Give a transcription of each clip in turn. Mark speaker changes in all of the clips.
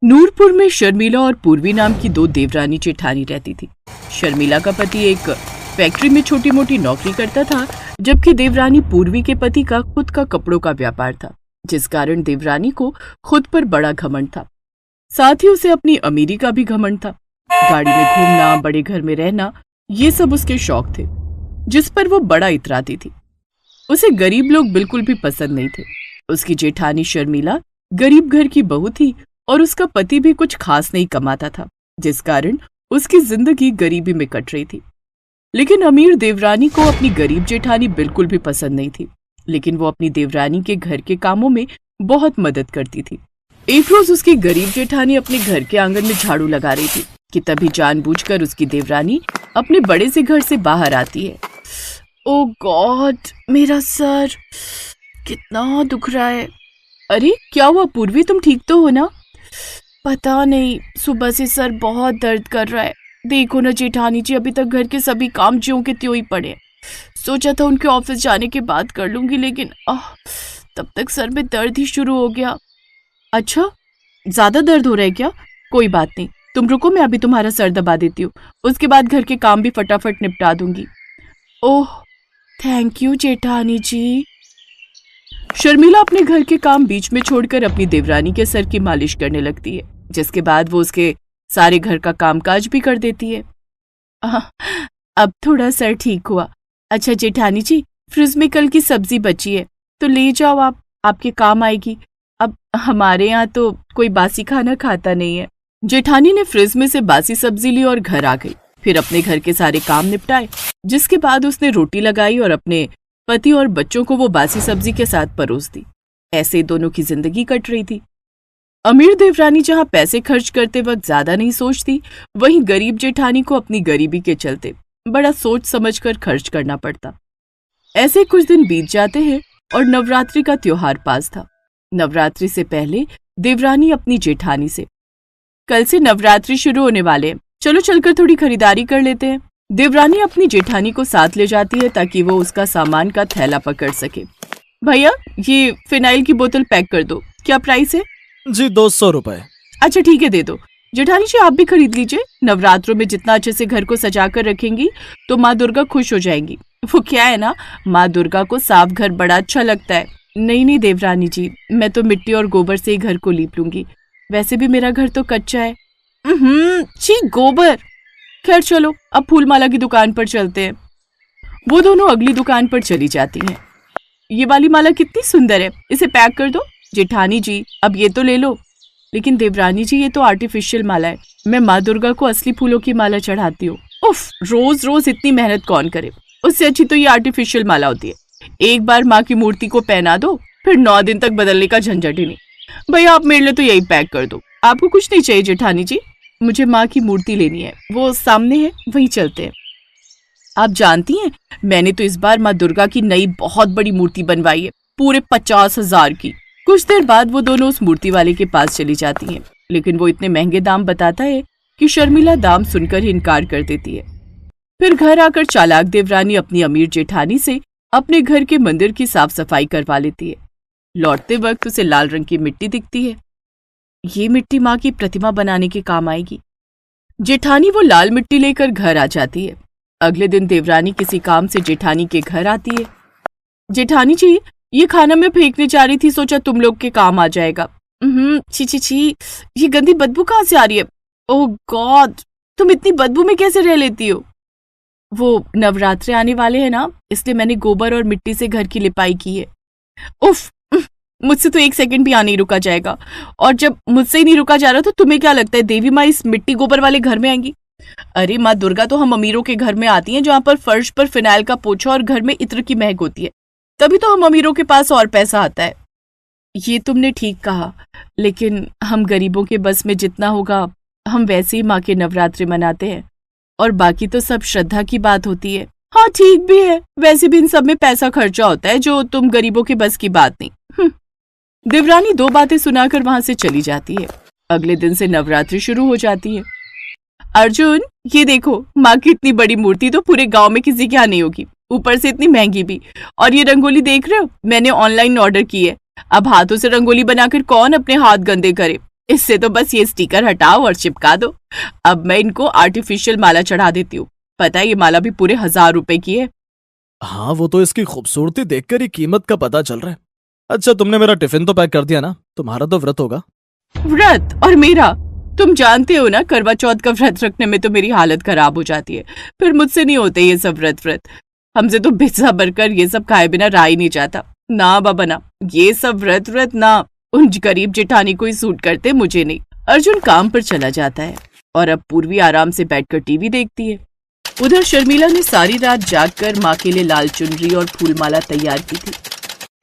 Speaker 1: नूरपुर में शर्मिला और पूर्वी नाम की दो देवरानी जेठानी रहती थी। शर्मिला का पति एक फैक्ट्री में छोटी मोटी नौकरी करता था, जबकि देवरानी पूर्वी के पति का खुद का कपड़ों का व्यापार था, जिस कारण देवरानी को खुद पर बड़ा घमंड था। साथ ही उसे अपनी अमीरी का भी घमंड था। गाड़ी में घूमना, बड़े घर में रहना, ये सब उसके शौक थे, जिस पर वो बड़ा इतराती थी। उसे गरीब लोग बिल्कुल भी पसंद नहीं थे। उसकी जेठानी शर्मिला गरीब घर की बहू थी और उसका पति भी कुछ खास नहीं कमाता था, जिस कारण उसकी जिंदगी गरीबी में कट रही थी। लेकिन अमीर देवरानी को अपनी गरीब जेठानी बिल्कुल भी पसंद नहीं थी, लेकिन वो अपनी देवरानी के घर के कामों में बहुत मदद करती थी। एक रोज उसकी गरीब जेठानी अपने घर के आंगन में झाड़ू लगा रही थी कि तभी जानबूझकर उसकी देवरानी अपने बड़े से घर से बाहर आती है। ओ गॉड, मेरा सर कितना दुख रहा है। अरे क्या हुआ पूर्वी, तुम ठीक तो हो ना? पता नहीं, सुबह से सर बहुत दर्द कर रहा है। देखो ना जेठानी जी, अभी तक घर के सभी काम ज्यों के त्यों ही पड़े। सोचा था उनके ऑफिस जाने के बाद कर लूंगी, लेकिन तब तक सर में दर्द ही शुरू हो गया। अच्छा, ज्यादा दर्द हो रहा है क्या? कोई बात नहीं, तुम रुको, मैं अभी तुम्हारा सर दबा देती हूँ, उसके बाद घर के काम भी फटाफट निपटा दूंगी। ओह थैंक यू जेठानी जी। शर्मिला अपने घर के काम बीच में छोड़कर अपनी देवरानी के सर की मालिश करने लगती है, जिसके बाद वो उसके सारे घर का कामकाज भी कर देती है। अब थोड़ा सर ठीक हुआ। अच्छा जेठानी जी, फ्रिज में कल की सब्जी बची है तो ले जाओ, आपके काम आएगी। अब हमारे यहाँ तो कोई बासी खाना खाता नहीं है। जेठानी ने फ्रिज में से बासी सब्जी ली और घर आ गई। फिर अपने घर के सारे काम निपटाए, जिसके बाद उसने रोटी लगाई और अपने पति और बच्चों को वो बासी सब्जी के साथ परोस दी। ऐसे दोनों की जिंदगी कट रही थी। अमीर देवरानी जहाँ पैसे खर्च करते वक्त ज्यादा नहीं सोचती, वहीं गरीब जेठानी को अपनी गरीबी के चलते बड़ा सोच समझकर खर्च करना पड़ता। ऐसे कुछ दिन बीत जाते हैं और नवरात्रि का त्योहार पास था। नवरात्रि से पहले देवरानी अपनी जेठानी से, कल से नवरात्रि शुरू होने वाले हैं, चलो चलकर थोड़ी खरीदारी कर लेते हैं। देवरानी अपनी जेठानी को साथ ले जाती है ताकि वो उसका सामान का थैला पकड़ सके। भैया, ये फिनाइल की बोतल पैक कर दो। क्या प्राइस है?
Speaker 2: जी 200 रुपए।
Speaker 1: अच्छा ठीक है, दे दो। जेठानी जी आप भी खरीद लीजिए। नवरात्रों में जितना अच्छे से घर को सजा कर रखेंगी तो माँ दुर्गा खुश हो जाएंगी। वो क्या है ना, माँ दुर्गा को साफ घर बड़ा अच्छा लगता है। नहीं देवरानी जी, मैं तो मिट्टी और गोबर से ही घर को लीप लूंगी। वैसे भी मेरा घर तो कच्चा है। छी गोबर। खैर चलो, अब फूल माला की दुकान पर चलते हैं। वो दोनों अगली दुकान पर चली जाती हैं। ये वाली माला कितनी सुंदर है, इसे पैक कर दो। जेठानी जी अब ये तो ले लो। लेकिन देवरानी जी, ये तो आर्टिफिशियल माला है, मैं माँ दुर्गा को असली फूलों की माला चढ़ाती हूँ। उफ, रोज रोज इतनी मेहनत कौन करे, उससे अच्छी तो ये आर्टिफिशियल माला होती है। एक बार माँ की मूर्ति को पहना दो, फिर 9 दिन तक बदलने का झंझट ही नहीं। भैया आप मेरे लिए तो यही पैक कर दो। आपको कुछ नहीं चाहिए जेठानी जी? मुझे माँ की मूर्ति लेनी है, वो सामने है, वहीं चलते हैं। आप जानती हैं, मैंने तो इस बार माँ दुर्गा की नई बहुत बड़ी मूर्ति बनवाई है, पूरे 50,000 की। कुछ देर बाद वो दोनों उस मूर्ति वाले के पास चली जाती हैं, लेकिन वो इतने महंगे दाम बताता है कि शर्मिला दाम सुनकर ही इनकार कर देती है। फिर घर आकर चालाक देवरानी अपनी अमीर जेठानी से अपने घर के मंदिर की साफ सफाई करवा लेती है। लौटते वक्त उसे लाल रंग की मिट्टी दिखती है। ये मिट्टी माँ की प्रतिमा बनाने के काम आएगी। जेठानी वो लाल मिट्टी लेकर घर आ जाती है। अगले दिन देवरानी किसी काम से जेठानी के घर आती है। जेठानी जी, ये खाना मैं फेंकने जा रही थी, सोचा तुम लोग के काम आ जाएगा। छी, ये गंदी बदबू कहाँ से आ रही है? ओह गॉड, तुम इतनी बदबू में कैसे रह लेती हो? वो नवरात्रे आने वाले हैं ना, इसलिए मैंने गोबर और मिट्टी से घर की लिपाई की है। उफ, मुझसे तो 1 सेकंड भी नहीं रुका जाएगा। और जब मुझसे ही नहीं रुका जा रहा तो तुम्हें क्या लगता है देवी माँ इस मिट्टी गोबर वाले घर में आएंगी? अरे माँ दुर्गा तो हम अमीरों के घर में आती हैं, जहाँ पर फर्श पर फिनाइल का पोछा और घर में इत्र की महक होती है, तभी तो हम अमीरों के पास और पैसा आता है। ये तुमने ठीक कहा, लेकिन हम गरीबों के बस में जितना होगा हम वैसे ही माँ के नवरात्रि मनाते हैं, और बाकी तो सब श्रद्धा की बात होती है। हाँ ठीक भी है, वैसे भी इन सब में पैसा खर्चा होता है, जो तुम गरीबों के बस की बात नहीं। देवरानी 2 बातें सुनाकर वहां से चली जाती है। अगले दिन से नवरात्रि शुरू हो जाती है। अर्जुन, ये देखो, माँ की इतनी बड़ी मूर्ति तो पूरे गांव में किसी के यहाँ नहीं होगी, ऊपर से इतनी महंगी भी। और ये रंगोली देख रहे हो, मैंने ऑनलाइन ऑर्डर की है। अब हाथों से रंगोली बनाकर कौन अपने हाथ गंदे करे, इससे तो बस ये स्टिकर हटाओ और चिपका दो। अब मैं इनको आर्टिफिशियल माला चढ़ा देती हूँ। पता है ये माला भी पूरे 1000 रुपए की है।
Speaker 2: हाँ, वो तो इसकी खूबसूरती देखकर ही कीमत का पता चल रहा है। अच्छा, तुमने मेरा टिफिन तो पैक कर दिया ना? तुम्हारा तो व्रत होगा।
Speaker 1: व्रत? और मेरा? तुम जानते हो ना, करवा चौथ का व्रत रखने में तो मेरी हालत खराब हो जाती है। फिर मुझसे नहीं होते ये सब व्रत। हमसे तो पिज्जा बर्गर ये सब खाए बिना रहा ही नहीं जाता। ना बाबा ना, ये सब व्रत ना, उन गरीब जेठानी को ही सूट करते, मुझे नहीं। अर्जुन काम पर चला जाता है और अब पूर्वी आराम से बैठकर टीवी देखती है। उधर शर्मिला ने सारी रात जागकर माँ के लिए लाल चुनरी और फूलमाला तैयार की थी।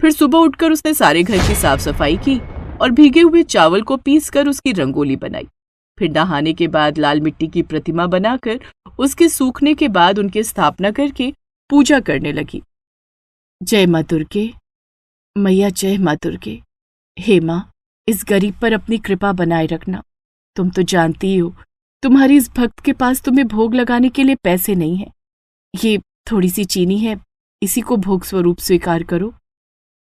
Speaker 1: फिर सुबह उठकर उसने सारे घर की साफ सफाई की और भीगे हुए चावल को पीसकर उसकी रंगोली बनाई। फिर नहाने के बाद लाल मिट्टी की प्रतिमा बनाकर उसके सूखने के बाद उनकी स्थापना करके पूजा करने लगी। जय माँ दुर्गे, मैया जय माँ दुर्गे। हे माँ, इस गरीब पर अपनी कृपा बनाए रखना। तुम तो जानती हो, तुम्हारी इस भक्त के पास तुम्हें भोग लगाने के लिए पैसे नहीं है। ये थोड़ी सी चीनी है, इसी को भोग स्वरूप स्वीकार करो।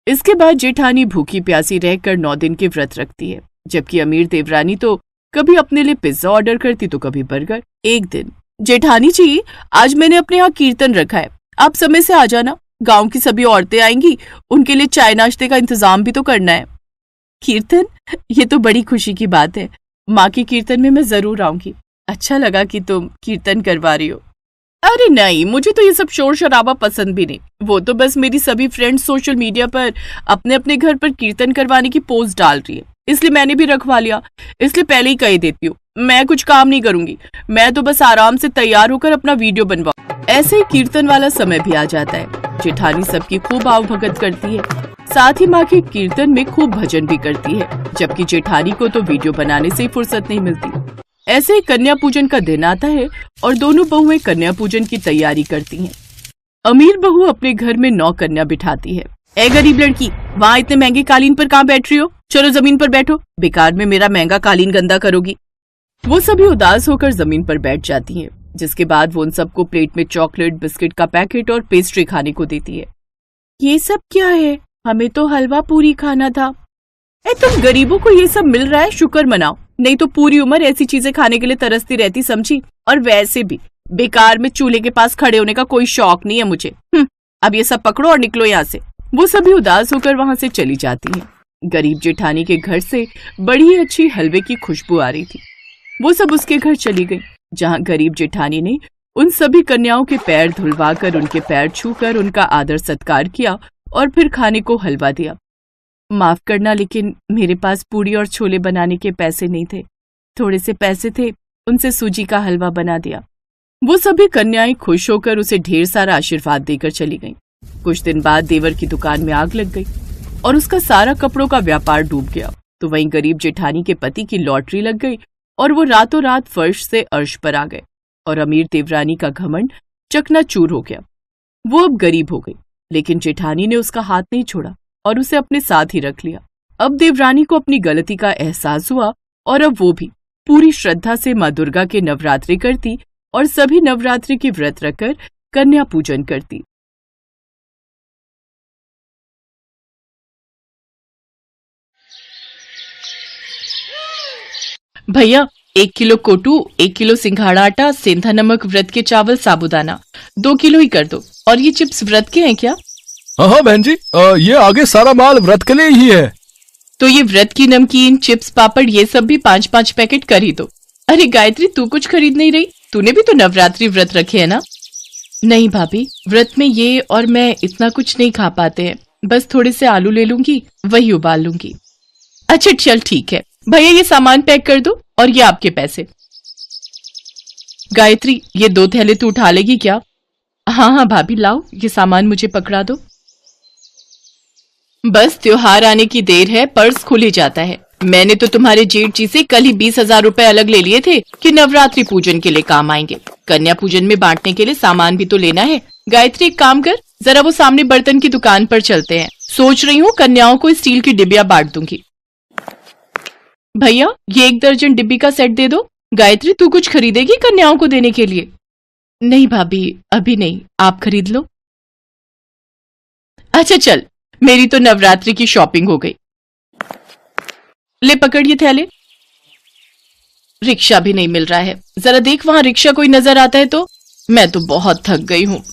Speaker 1: इसके बाद जेठानी भूखी प्यासी रहकर 9 दिन के व्रत रखती है, जबकि अमीर देवरानी तो कभी अपने लिए पिज्जा ऑर्डर करती तो कभी बर्गर। एक दिन, जेठानी जी, आज मैंने अपने यहाँ कीर्तन रखा है, आप समय से आ जाना। गांव की सभी औरतें आएंगी, उनके लिए चाय नाश्ते का इंतजाम भी तो करना है। कीर्तन? ये तो बड़ी खुशी की बात है। माँ के कीर्तन में मैं जरूर आऊंगी। अच्छा लगा कि तुम कीर्तन करवा रही हो। अरे नहीं, मुझे तो ये सब शोर शराबा पसंद भी नहीं। वो तो बस मेरी सभी फ्रेंड्स सोशल मीडिया पर अपने अपने घर पर कीर्तन करवाने की पोस्ट डाल रही है, इसलिए मैंने भी रखवा लिया। इसलिए पहले ही कह देती हूँ, मैं कुछ काम नहीं करूंगी। मैं तो बस आराम से तैयार होकर अपना वीडियो बनवाऊं। ऐसे ही कीर्तन वाला समय भी आ जाता है। जेठानी सबकी खूब आवभगत करती है, साथ ही माँ के कीर्तन में खूब भजन भी करती है, जबकि जेठानी को तो वीडियो बनाने से ही फुर्सत नहीं मिलती। ऐसे ही कन्या पूजन का दिन आता है और दोनों बहुएं कन्या पूजन की तैयारी करती हैं। अमीर बहू अपने घर में 9 कन्या बिठाती है। ए गरीब लड़की, वहाँ इतने महंगे कालीन पर कहाँ बैठ रही हो? चलो जमीन पर बैठो, बेकार में मेरा महंगा कालीन गंदा करोगी। वो सभी उदास होकर जमीन पर बैठ जाती हैं, जिसके बाद वो उन सबको प्लेट में चॉकलेट, बिस्किट का पैकेट और पेस्ट्री खाने को देती है। ये सब क्या है? हमें तो हलवा पूरी खाना था। तुम गरीबों को ये सब मिल रहा है, शुक्र मनाओ, नहीं तो पूरी उम्र ऐसी चीजें खाने के लिए तरसती रहती, समझी? और वैसे भी बेकार में चूल्हे के पास खड़े होने का कोई शौक नहीं है मुझे। अब ये सब पकड़ो और निकलो यहाँ से। वो सभी उदास होकर वहां से चली जाती हैं। गरीब जेठानी के घर से बड़ी अच्छी हलवे की खुशबू आ रही थी। वो सब उसके घर चली गई, जहाँ गरीब जेठानी ने उन सभी कन्याओं के पैर धुलवाकर, उनके पैर छूकर उनका आदर सत्कार किया और फिर खाने को हलवा दिया। माफ करना, लेकिन मेरे पास पूड़ी और छोले बनाने के पैसे नहीं थे। थोड़े से पैसे थे, उनसे सूजी का हलवा बना दिया। वो सभी कन्याएं खुश होकर उसे ढेर सारा आशीर्वाद देकर चली गईं। कुछ दिन बाद देवर की दुकान में आग लग गई और उसका सारा कपड़ों का व्यापार डूब गया। तो वहीं गरीब जेठानी के पति की लॉटरी लग गई और वो रातों रात फर्श से अर्श पर आ गए और अमीर देवरानी का घमंड चकनाचूर हो गया। वो अब गरीब हो गई, लेकिन जेठानी ने उसका हाथ नहीं छोड़ा और उसे अपने साथ ही रख लिया। अब देवरानी को अपनी गलती का एहसास हुआ और अब वो भी पूरी श्रद्धा से माँ दुर्गा के नवरात्रि करती और सभी नवरात्रि के व्रत रखकर कन्या पूजन करती। भैया, 1 किलो कोटू, 1 किलो सिंघाड़ा आटा, सेंधा नमक, व्रत के चावल, साबूदाना 2 किलो ही कर दो। और ये चिप्स व्रत के हैं क्या?
Speaker 2: हाँ बहन जी, ये आगे सारा माल व्रत के लिए ही है।
Speaker 1: तो ये व्रत की नमकीन, चिप्स, पापड़ ये सब भी 5-5 पैकेट कर ही दो। अरे गायत्री, तू कुछ खरीद नहीं रही? तूने भी तो नवरात्रि व्रत रखे है ना? नहीं भाभी, व्रत में ये और मैं इतना कुछ नहीं खा पाते हैं। बस थोड़े से आलू ले लूंगी, वही उबाल लूंगी। अच्छा चल ठीक है भैया, ये सामान पैक कर दो और ये आपके पैसे। गायत्री, ये 2 थैले तू उठा लेगी क्या? हाँ हाँ भाभी, लाओ ये सामान मुझे पकड़ा दो। बस त्योहार आने की देर है, पर्स खुल ही जाता है। मैंने तो तुम्हारे जेठ जी से कल ही 20,000 रुपए अलग ले लिए थे कि नवरात्रि पूजन के लिए काम आएंगे। कन्या पूजन में बांटने के लिए सामान भी तो लेना है। गायत्री, एक काम कर, जरा वो सामने बर्तन की दुकान पर चलते हैं। सोच रही हूँ कन्याओं को स्टील की डिबिया बांट दूंगी। भैया, ये 1 दर्जन डिब्बी का सेट दे दो। गायत्री, तू कुछ खरीदेगी कन्याओं को देने के लिए? नहीं भाभी, अभी नहीं, आप खरीद लो। अच्छा चल, मेरी तो नवरात्रि की शॉपिंग हो गई। ले पकड़ ये थैले। रिक्शा भी नहीं मिल रहा है। जरा देख वहां रिक्शा कोई नजर आता है तो। मैं तो बहुत थक गई हूँ।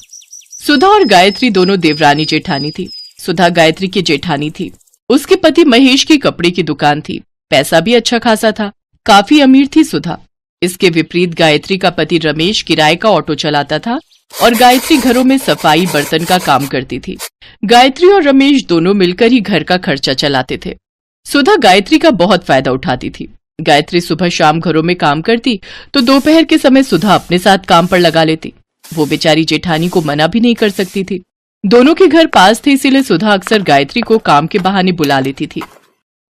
Speaker 1: सुधा और गायत्री दोनों देवरानी जेठानी थी। सुधा गायत्री की जेठानी थी। उसके पति महेश की कपड़े की दुकान थी। पैसा भी अच्छा खासा था। काफी अमीर थी सुधा। इसके विपरीत गायत्री का पति रमेश किराए का ऑटो चलाता था और गायत्री घरों में सफाई बर्तन का काम करती थी। गायत्री और रमेश दोनों मिलकर ही घर का खर्चा चलाते थे। सुधा गायत्री का बहुत फायदा उठाती थी। गायत्री सुबह शाम घरों में काम करती तो दोपहर के समय सुधा अपने साथ काम पर लगा लेती। वो बेचारी जेठानी को मना भी नहीं कर सकती थी। दोनों के घर पास थे, इसीलिए सुधा अक्सर गायत्री को काम के बहाने बुला लेती थी।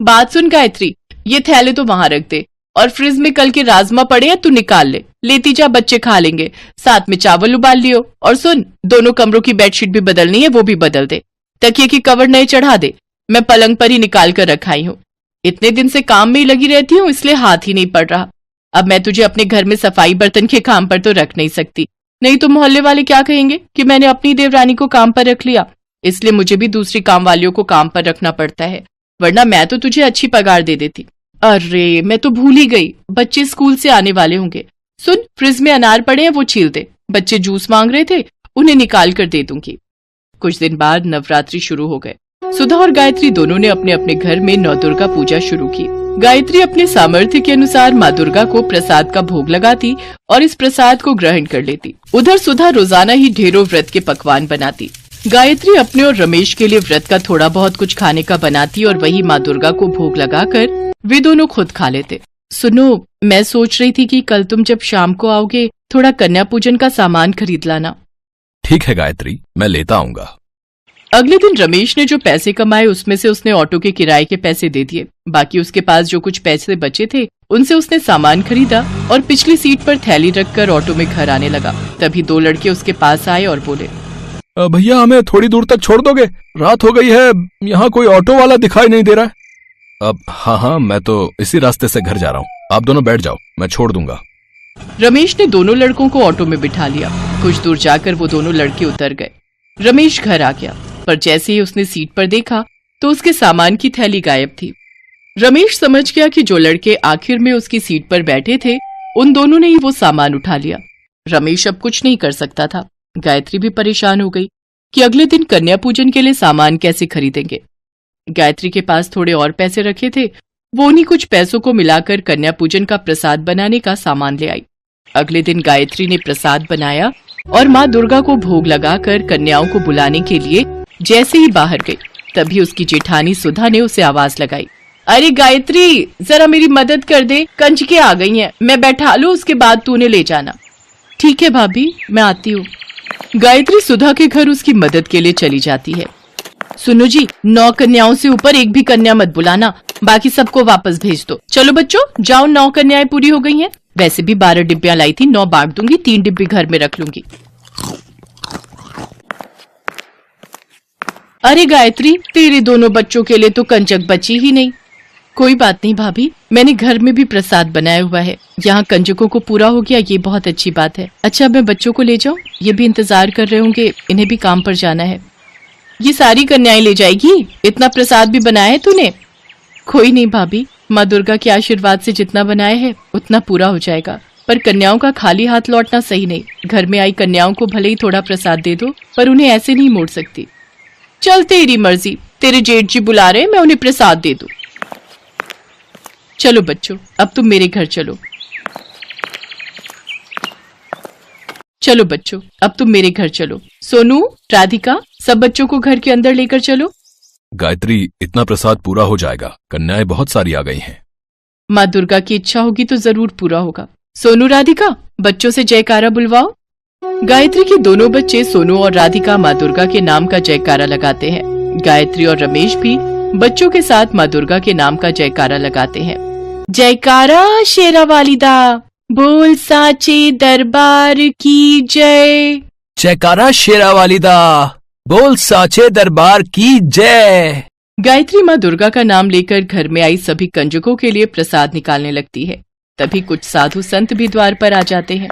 Speaker 1: बात सुन गायत्री, ये थैले तो वहां रख दे और फ्रिज में कल के राजमा पड़े हैं, तू निकाल ले, लेती जा, बच्चे खा लेंगे। साथ में चावल उबाल लियो। और सुन, दोनों कमरों की बेडशीट भी बदलनी है, वो भी बदल दे। तकिए की कवर नए चढ़ा दे, मैं पलंग पर ही निकाल कर रखाई हूँ। इतने दिन से काम में ही लगी रहती हूँ, इसलिए हाथ ही नहीं पड़ रहा। अब मैं तुझे अपने घर में सफाई बर्तन के काम पर तो रख नहीं सकती, नहीं तो मोहल्ले वाले क्या कहेंगे कि मैंने अपनी देवरानी को काम पर रख लिया। इसलिए मुझे भी दूसरी काम वालियों को काम पर रखना पड़ता है, वरना मैं तो तुझे अच्छी पगार दे देती। अरे मैं तो भूल ही गई, बच्चे स्कूल से आने वाले होंगे। सुन, फ्रिज में अनार पड़े हैं, वो छील दे। बच्चे जूस मांग रहे थे, उन्हें निकाल कर दे दूंगी। कुछ दिन बाद नवरात्रि शुरू हो गए। सुधा और गायत्री दोनों ने अपने अपने घर में नवदुर्गा पूजा शुरू की। गायत्री अपने सामर्थ्य के अनुसार माँ दुर्गा को प्रसाद का भोग लगाती और इस प्रसाद को ग्रहण कर लेती। उधर सुधा रोजाना ही ढेरों व्रत के पकवान बनाती। गायत्री अपने और रमेश के लिए व्रत का थोड़ा बहुत कुछ खाने का बनाती और वही माँ दुर्गा को भोग लगाकर वे दोनों खुद खा लेते। सुनो, मैं सोच रही थी कि कल तुम जब शाम को आओगे थोड़ा कन्या पूजन का सामान खरीद लाना।
Speaker 3: ठीक है गायत्री, मैं लेता आऊंगा।
Speaker 1: अगले दिन रमेश ने जो पैसे कमाए उसमें से उसने ऑटो के किराए के पैसे दे दिए। बाकी उसके पास जो कुछ पैसे बचे थे उनसे उसने सामान खरीदा और पिछली सीट पर थैली रखकर ऑटो में घर आने लगा। तभी दो लड़के उसके पास आए और बोले,
Speaker 3: भैया हमें थोड़ी दूर तक छोड़ दोगे? रात हो गई है, यहाँ कोई ऑटो वाला दिखाई नहीं दे रहा है। अब हाँ, मैं तो इसी रास्ते से घर जा रहा हूँ, आप दोनों बैठ जाओ, मैं छोड़ दूंगा।
Speaker 1: रमेश ने दोनों लड़कों को ऑटो में बिठा लिया। कुछ दूर जाकर वो दोनों लड़के उतर गए। रमेश घर आ गया, पर जैसे ही उसने सीट पर देखा तो उसके सामान की थैली गायब थी। रमेश समझ गया कि जो लड़के आखिर में उसकी सीट पर बैठे थे उन दोनों ने ही वो सामान उठा लिया। रमेश अब कुछ नहीं कर सकता था। गायत्री भी परेशान हो गई कि अगले दिन कन्या पूजन के लिए सामान कैसे खरीदेंगे। गायत्री के पास थोड़े और पैसे रखे थे, वो उन्हीं कुछ पैसों को मिलाकर कन्या पूजन का प्रसाद बनाने का सामान ले आई। अगले दिन गायत्री ने प्रसाद बनाया और माँ दुर्गा को भोग लगाकर कन्याओं को बुलाने के लिए जैसे ही बाहर गई तभी उसकी जेठानी सुधा ने उसे आवाज लगाई, अरे गायत्री, जरा मेरी मदद कर दे, कंजके आ गई हैं, मैं बैठा लूं, उसके बाद तू उन्हें ले जाना। ठीक है भाभी, मैं आती हूँ। गायत्री सुधा के घर उसकी मदद के लिए चली जाती है। सुनो जी, 9 कन्याओं से ऊपर एक भी कन्या मत बुलाना, बाकी सबको वापस भेज दो। चलो बच्चों, जाओ, 9 कन्याएं पूरी हो गई हैं। वैसे भी 12 डिब्बियां लाई थी, 9 बांट दूंगी, 3 डिब्बी घर में रख लूंगी। अरे गायत्री, तेरे दोनों बच्चों के लिए तो कंजक बची ही नहीं। कोई बात नहीं भाभी, मैंने घर में भी प्रसाद बनाया हुआ है, यहाँ कंजकों को पूरा हो गया, ये बहुत अच्छी बात है। अच्छा, मैं बच्चों को ले जाऊं? ये भी इंतजार कर रहे होंगे, इन्हें भी काम पर जाना है। ये सारी कन्याएं ले जाएगी? इतना प्रसाद भी बनाया है तूने? कोई नहीं भाभी, माँ दुर्गा के आशीर्वाद से जितना बनाया है उतना पूरा हो जाएगा, पर कन्याओं का खाली हाथ लौटना सही नहीं। घर में आई कन्याओं को भले ही थोड़ा प्रसाद दे दो, पर उन्हें ऐसे नहीं मोड़ सकती। चल तेरी मर्जी, तेरे जेठ जी बुला रहे हैं, मैं उन्हें प्रसाद दे दूं। चलो बच्चों, अब तुम मेरे घर चलो। चलो बच्चों, अब तुम मेरे घर चलो। सोनू, राधिका, सब बच्चों को घर के अंदर लेकर चलो।
Speaker 3: गायत्री, इतना प्रसाद पूरा हो जाएगा, कन्याएं बहुत सारी आ गई हैं।
Speaker 1: माँ दुर्गा की इच्छा होगी तो जरूर पूरा होगा। सोनू, राधिका, बच्चों से जयकारा बुलवाओ। गायत्री के दोनों बच्चे सोनू और राधिका माँ दुर्गा के नाम का जयकारा लगाते हैं। गायत्री और रमेश भी बच्चों के साथ माँ दुर्गा के नाम का जयकारा लगाते हैं। जयकारा शेरा वालिदा, बोल साचे दरबार की जय।
Speaker 3: जयकारा शेरा वालिदा, बोल साचे दरबार की जय।
Speaker 1: गायत्री माँ दुर्गा का नाम लेकर घर में आई सभी कंजकों के लिए प्रसाद निकालने लगती है। तभी कुछ साधु संत भी द्वार पर आ जाते हैं।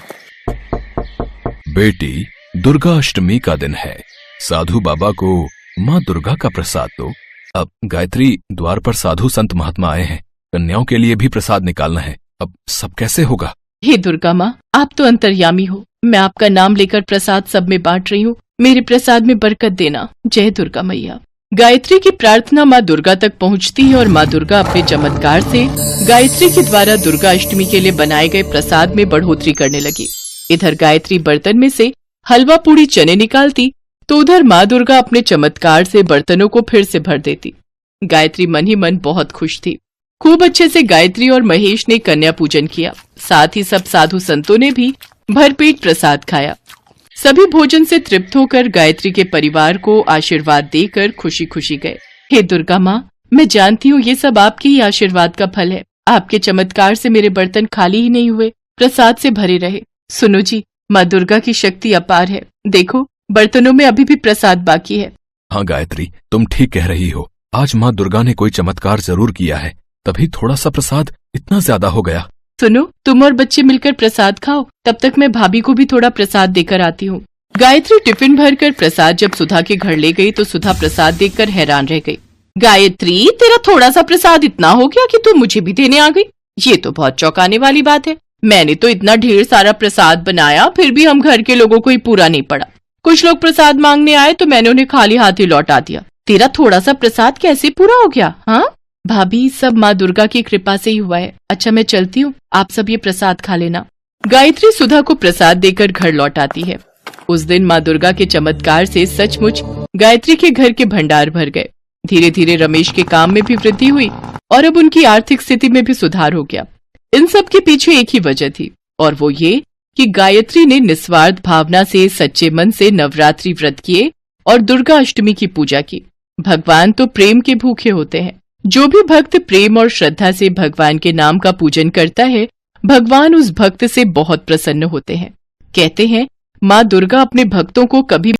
Speaker 3: बेटी, दुर्गा अष्टमी का दिन है, साधु बाबा को माँ दुर्गा का प्रसाद दो। अब गायत्री, द्वार पर साधु संत महात्मा आए हैं, कन्याओं के लिए भी प्रसाद निकालना है, अब सब कैसे होगा?
Speaker 1: हे दुर्गा माँ, आप तो अंतर्यामी हो। मैं आपका नाम लेकर प्रसाद सब में बांट रही हूँ। मेरे प्रसाद में बरकत देना। जय दुर्गा मैया। गायत्री की प्रार्थना माँ दुर्गा तक पहुँचती है और माँ दुर्गा अपने चमत्कार से गायत्री के द्वारा दुर्गा अष्टमी के लिए बनाए गए प्रसाद में बढ़ोतरी करने लगी। इधर गायत्री बर्तन में से हलवा पूड़ी चने निकालती तो उधर माँ दुर्गा अपने चमत्कार से बर्तनों को फिर से भर देती। गायत्री मन ही मन बहुत खुश थी। खूब अच्छे से गायत्री और महेश ने कन्या पूजन किया। साथ ही सब साधु संतों ने भी भरपेट प्रसाद खाया। सभी भोजन से तृप्त होकर गायत्री के परिवार को आशीर्वाद देकर खुशी खुशी गए। हे दुर्गा माँ, मैं जानती हूँ ये सब आपके ही आशीर्वाद का फल है। आपके चमत्कार से मेरे बर्तन खाली ही नहीं हुए, प्रसाद से भरे रहे। सुनो जी, माँ दुर्गा की शक्ति अपार है। देखो, बर्तनों में अभी भी प्रसाद बाकी है।
Speaker 3: हाँ गायत्री, तुम ठीक कह रही हो। आज माँ दुर्गा ने कोई चमत्कार जरूर किया है, तभी थोड़ा सा प्रसाद इतना ज्यादा हो गया।
Speaker 1: सुनो, तुम और बच्चे मिलकर प्रसाद खाओ, तब तक मैं भाभी को भी थोड़ा प्रसाद देकर आती हूँ। गायत्री टिफिन भरकर प्रसाद जब सुधा के घर ले गई तो सुधा प्रसाद देखकर हैरान रह गई। गायत्री, तेरा थोड़ा सा प्रसाद इतना हो गया कि तू मुझे भी देने आ गई। ये तो बहुत चौंकाने वाली बात है। मैंने तो इतना ढेर सारा प्रसाद बनाया, फिर भी हम घर के लोगों को ही पूरा नहीं पड़ा। कुछ लोग प्रसाद मांगने आए तो मैंने उन्हें खाली हाथ ही लौटा दिया। तेरा थोड़ा सा प्रसाद कैसे पूरा हो गया? हाँ भाभी, सब माँ दुर्गा की कृपा से ही हुआ है। अच्छा, मैं चलती हूँ, आप सब ये प्रसाद खा लेना। गायत्री सुधा को प्रसाद देकर घर लौट आती है। उस दिन माँ दुर्गा के चमत्कार से सचमुच गायत्री के घर के भंडार भर गए। धीरे धीरे रमेश के काम में भी वृद्धि हुई और अब उनकी आर्थिक स्थिति में भी सुधार हो गया। इन सब के पीछे एक ही वजह थी और वो ये कि गायत्री ने निस्वार्थ भावना से सच्चे मन से नवरात्रि व्रत किए और दुर्गा अष्टमी की पूजा की। भगवान तो प्रेम के भूखे होते हैं। जो भी भक्त प्रेम और श्रद्धा से भगवान के नाम का पूजन करता है, भगवान उस भक्त से बहुत प्रसन्न होते हैं। कहते हैं, माँ दुर्गा अपने भक्तों को कभी